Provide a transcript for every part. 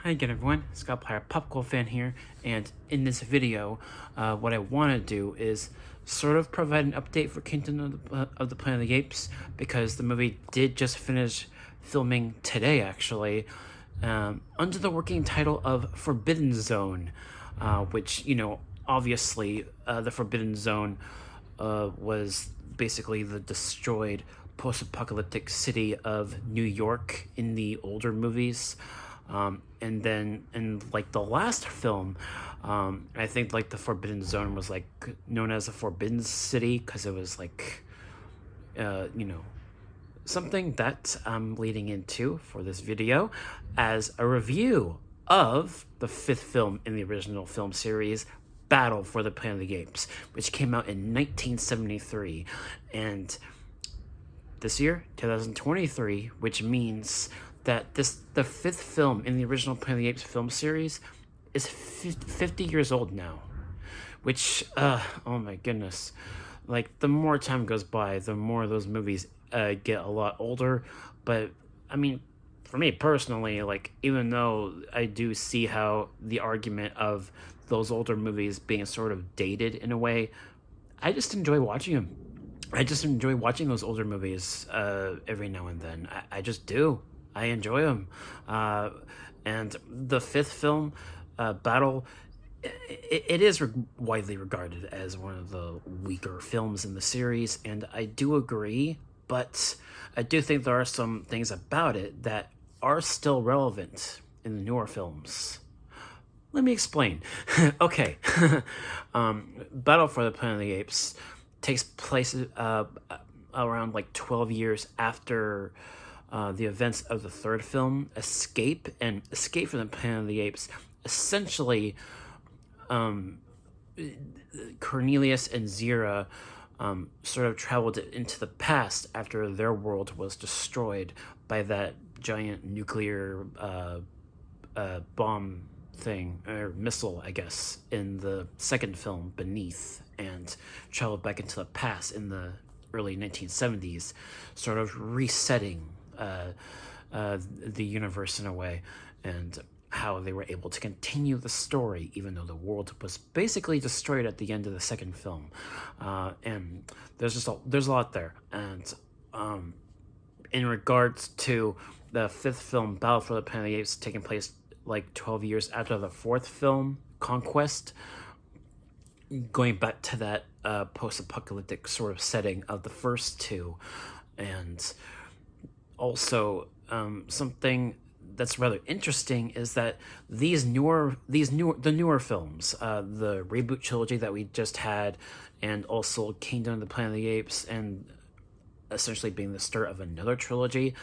Hi again everyone, Scott Player, Popcorn fan here, and in this video, what I want to do is sort of provide an update for Kingdom of the Planet of the Apes, because the movie did just finish filming today, actually, under the working title of Forbidden Zone, which, obviously, the Forbidden Zone was basically the destroyed post-apocalyptic city of New York in the older movies. And then in like the last film, I think like the Forbidden Zone was like known as the Forbidden City because it was like, something that I'm leading into for this video as a review of the fifth film in the original film series, Battle for the Planet of the Apes, which came out in 1973. And this year, 2023, which means that the fifth film in the original Planet of the Apes film series is 50 years old now, which, oh my goodness, like, the more time goes by, the more those movies get a lot older. But, I mean, for me personally, like, even though I do see how the argument of those older movies being sort of dated in a way, I just enjoy watching them. I just enjoy watching those older movies every now and then. I just do. I enjoy them. And the fifth film, Battle, it is widely regarded as one of the weaker films in the series, and I do agree, but I do think there are some things about it that are still relevant in the newer films. Let me explain. Okay. Battle for the Planet of the Apes takes place around like 12 years after the events of the third film, Escape from the Planet of the Apes. Essentially, Cornelius and Zira sort of traveled into the past after their world was destroyed by that giant nuclear bomb thing, or missile, I guess, in the second film, Beneath, and traveled back into the past in the early 1970s, sort of resetting the universe in a way, and how they were able to continue the story even though the world was basically destroyed at the end of the second film. And there's a lot there. And in regards to the fifth film, Battle for the Planet of the Apes, taking place like 12 years after the fourth film, Conquest, going back to that post-apocalyptic sort of setting of the first two. And also, something that's rather interesting is that the newer films, the reboot trilogy that we just had, and also Kingdom of the Planet of the Apes, and essentially being the start of another trilogy,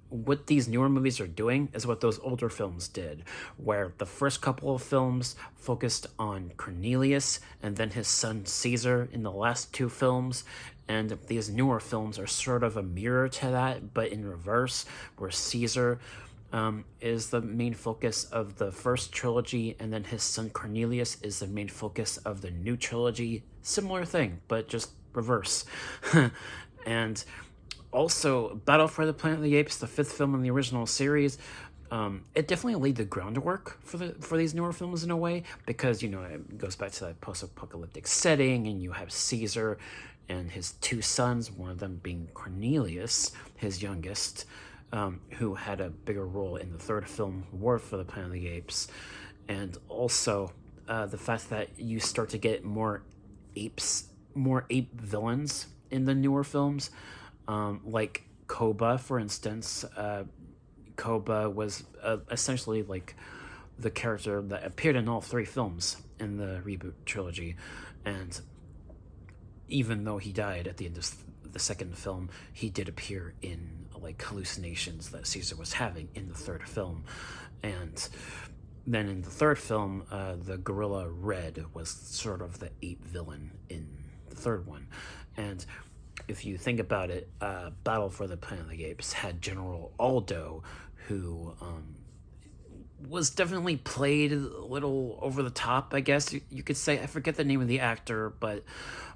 what these newer movies are doing is what those older films did, where the first couple of films focused on Cornelius and then his son Caesar in the last two films, and these newer films are sort of a mirror to that, but in reverse, where Caesar is the main focus of the first trilogy, and then his son Cornelius is the main focus of the new trilogy. Similar thing, but just reverse. And also, Battle for the Planet of the Apes, the fifth film in the original series, it definitely laid the groundwork for these newer films in a way, because, it goes back to that post-apocalyptic setting, and you have Caesar and his two sons, one of them being Cornelius, his youngest, who had a bigger role in the third film, War for the Planet of the Apes. And also the fact that you start to get more ape villains in the newer films, like Koba, for instance. Koba was essentially like the character that appeared in all three films in the reboot trilogy, and even though he died at the end of the second film, he did appear in like hallucinations that Caesar was having in the third film. And then in the third film, the gorilla Red was sort of the ape villain in the third one. And if you think about it, Battle for the Planet of the Apes had General Aldo, who was definitely played a little over the top, I guess you could say. I forget the name of the actor, but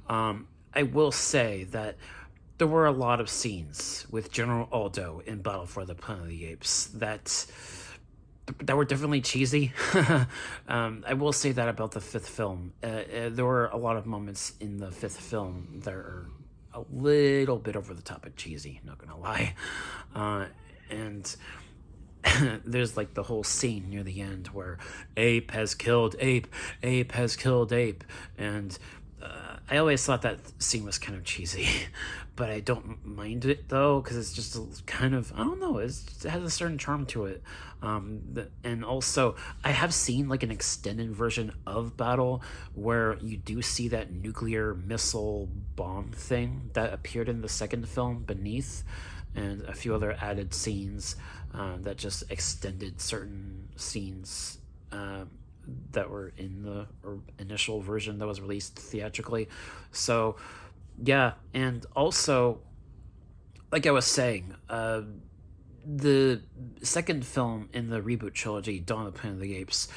I will say that there were a lot of scenes with General Aldo in Battle for the Planet of the Apes that that were definitely cheesy. I will say that about the fifth film. There were a lot of moments in the fifth film that are a little bit over the top and cheesy, not gonna lie. And there's like the whole scene near the end where Ape has killed Ape, Ape has killed Ape, and I always thought that scene was kind of cheesy, but I don't mind it though, because it's just kind of, I don't know, it has a certain charm to it. And also, I have seen like an extended version of Battle where you do see that nuclear missile bomb thing that appeared in the second film, Beneath, and a few other added scenes that just extended certain scenes that were in the initial version that was released theatrically. So yeah, and also, like I was saying, the second film in the reboot trilogy, Dawn of the Planet of the Apes,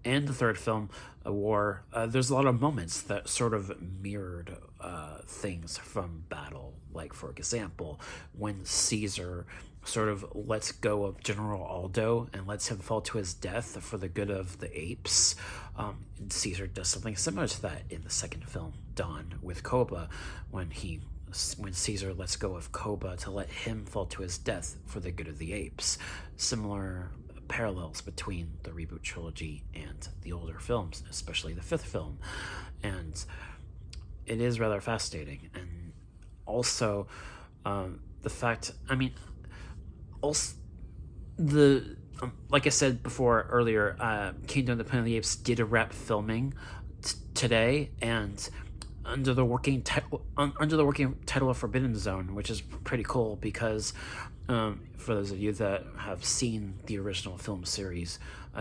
and the third film, War, there's a lot of moments that sort of mirrored things from Battle. Like, for example, when Caesar sort of lets go of General Aldo and lets him fall to his death for the good of the apes. Caesar does something similar to that in the second film, Dawn, with Koba, when Caesar lets go of Koba to let him fall to his death for the good of the apes. Similar parallels between the reboot trilogy and the older films, especially the fifth film. And it is rather fascinating. And also, the fact, I mean, also like I said earlier, Kingdom of the Planet of the Apes did wrap filming today, and under the working title of Forbidden Zone, which is pretty cool because for those of you that have seen the original film series,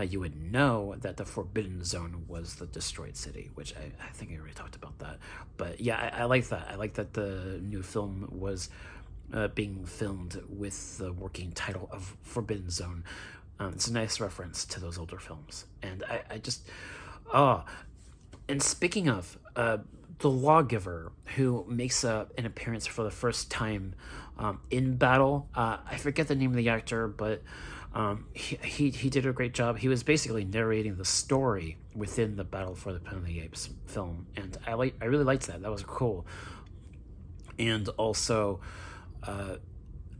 you would know that the Forbidden Zone was the destroyed city, which I think I already talked about that. But yeah, I like that. I like that the new film was being filmed with the working title of Forbidden Zone. It's a nice reference to those older films. And I just... and speaking of, the Lawgiver, who makes an appearance for the first time in Battle, I forget the name of the actor, but he did a great job. He was basically narrating the story within the Battle for the Planet of the Apes film, and I really liked that. That was cool. And also,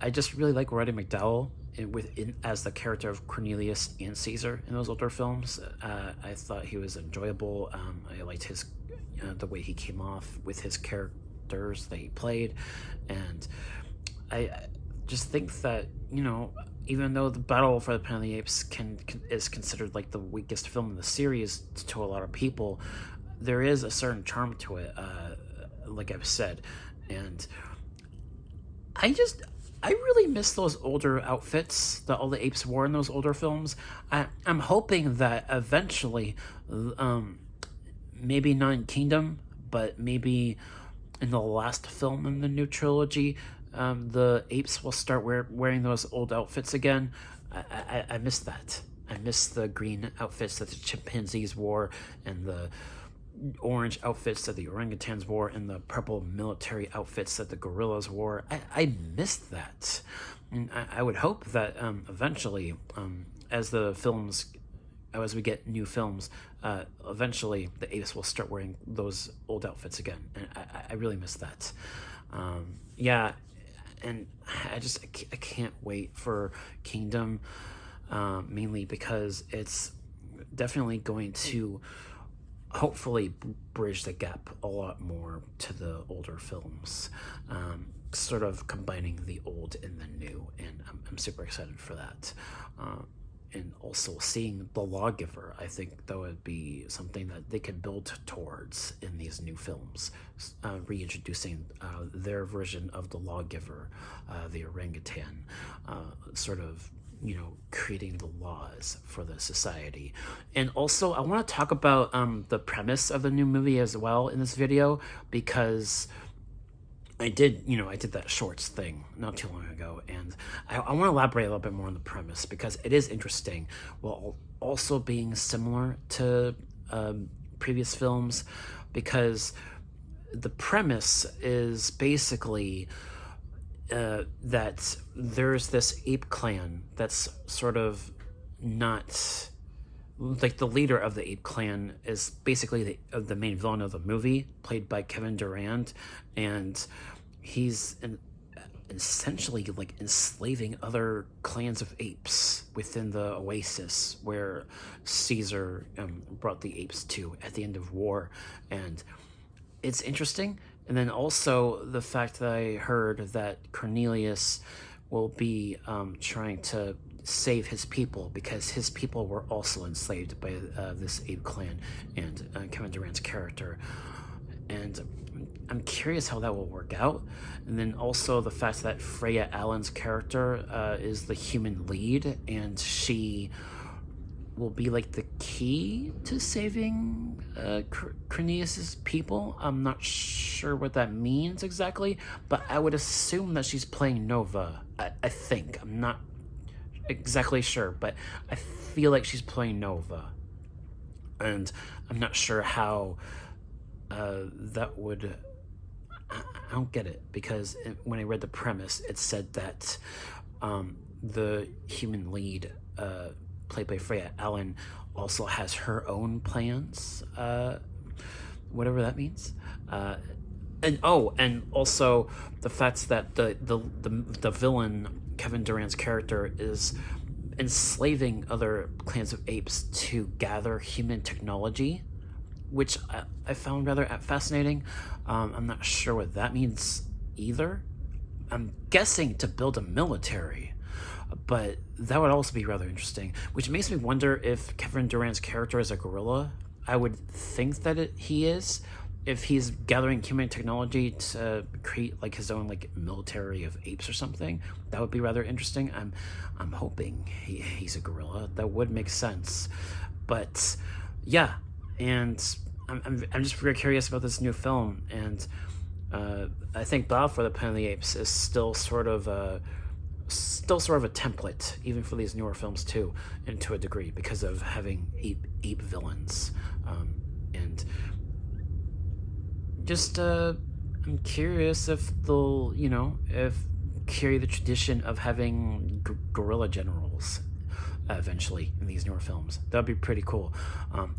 I just really like Roddy McDowall as the character of Cornelius and Caesar in those older films. I thought he was enjoyable. I liked his the way he came off with his characters that he played, and I just think that, you know, even though the Battle for the Planet of the Apes is considered like the weakest film in the series to a lot of people, there is a certain charm to it, like I've said, and I really miss those older outfits that all the apes wore in those older films. I'm hoping that eventually, maybe not in Kingdom, but maybe in the last film in the new trilogy, the apes will start wearing those old outfits again. I miss that. I miss the green outfits that the chimpanzees wore, and the orange outfits that the orangutans wore, and the purple military outfits that the gorillas wore. I missed that. And I would hope that eventually, as we get new films, eventually the apes will start wearing those old outfits again. And I really miss that. Yeah, and I can't wait for Kingdom, mainly because it's definitely going to hopefully bridge the gap a lot more to the older films, sort of combining the old and the new, and I'm super excited for that. And also seeing the Lawgiver, I think that would be something that they could build towards in these new films, reintroducing their version of the Lawgiver, the orangutan, sort of, you know, creating the laws for the society. And also, I want to talk about the premise of the new movie as well in this video, because I did that shorts thing not too long ago, and I want to elaborate a little bit more on the premise, because it is interesting, while also being similar to previous films, because the premise is basically that there's this ape clan that's sort of not like the leader of the Ape Clan is basically the main villain of the movie, played by Kevin Durand, and he's essentially like enslaving other clans of apes within the oasis where Caesar brought the apes to at the end of war. And it's interesting. And then also the fact that I heard that Cornelius will be trying to save his people because his people were also enslaved by this ape clan and Kevin Durant's character. And I'm curious how that will work out. And then also the fact that Freya Allen's character is the human lead, and she will be like the key to saving Cornelius's people. I'm not sure what that means exactly, but I would assume that she's playing Nova. I think. I'm not exactly sure, but I feel like she's playing Nova. And I'm not sure how that would... I don't get it, because when I read the premise, it said that the human lead, played by Freya Allen, also has her own plans, whatever that means. And also the fact that the villain, Kevin Durant's character, is enslaving other clans of apes to gather human technology, which I found rather fascinating. I'm not sure what that means either. I'm guessing to build a military, but that would also be rather interesting, which makes me wonder if Kevin Durant's character is a gorilla. I would think that he is. If he's gathering human technology to create like his own like military of apes or something, that would be rather interesting. I'm hoping he's a gorilla. That would make sense. But yeah, and I'm just very curious about this new film, and I think Battle for the Planet of the Apes is still sort of a template, even for these newer films too, and to a degree, because of having ape villains, and just I'm curious if they'll carry the tradition of having gorilla generals eventually in these newer films. That'd be pretty cool.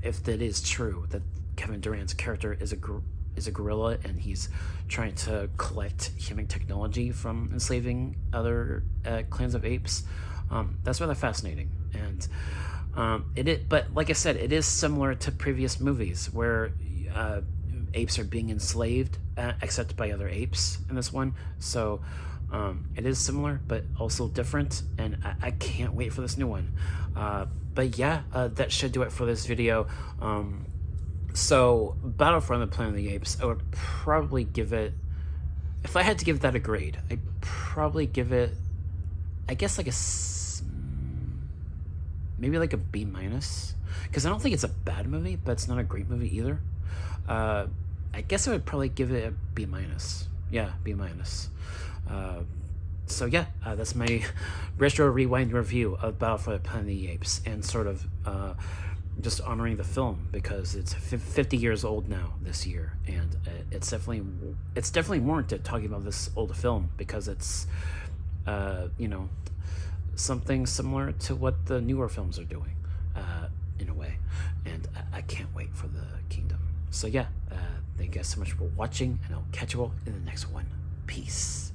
If that is true, that Kevin Durant's character is a gorilla and he's trying to collect human technology from enslaving other clans of apes, that's rather fascinating. And but like I said, it is similar to previous movies where apes are being enslaved, except by other apes in this one. So it is similar, but also different, and I can't wait for this new one. But yeah, that should do it for this video. So Battle for the Planet of the Apes, I would probably give it, if I had to give that a grade, I'd probably give it, I guess like maybe like a B-, because I don't think it's a bad movie, but it's not a great movie either. I guess I would probably give it a B-. Yeah, B-. So yeah, that's my retro rewind review of Battle for the Planet of the Apes, and sort of just honoring the film because it's 50 years old now this year, and it's definitely warranted talking about this old film, because it's something similar to what the newer films are doing in a way, and I can't wait for the kingdom. So yeah, thank you guys so much for watching, and I'll catch you all in the next one. Peace.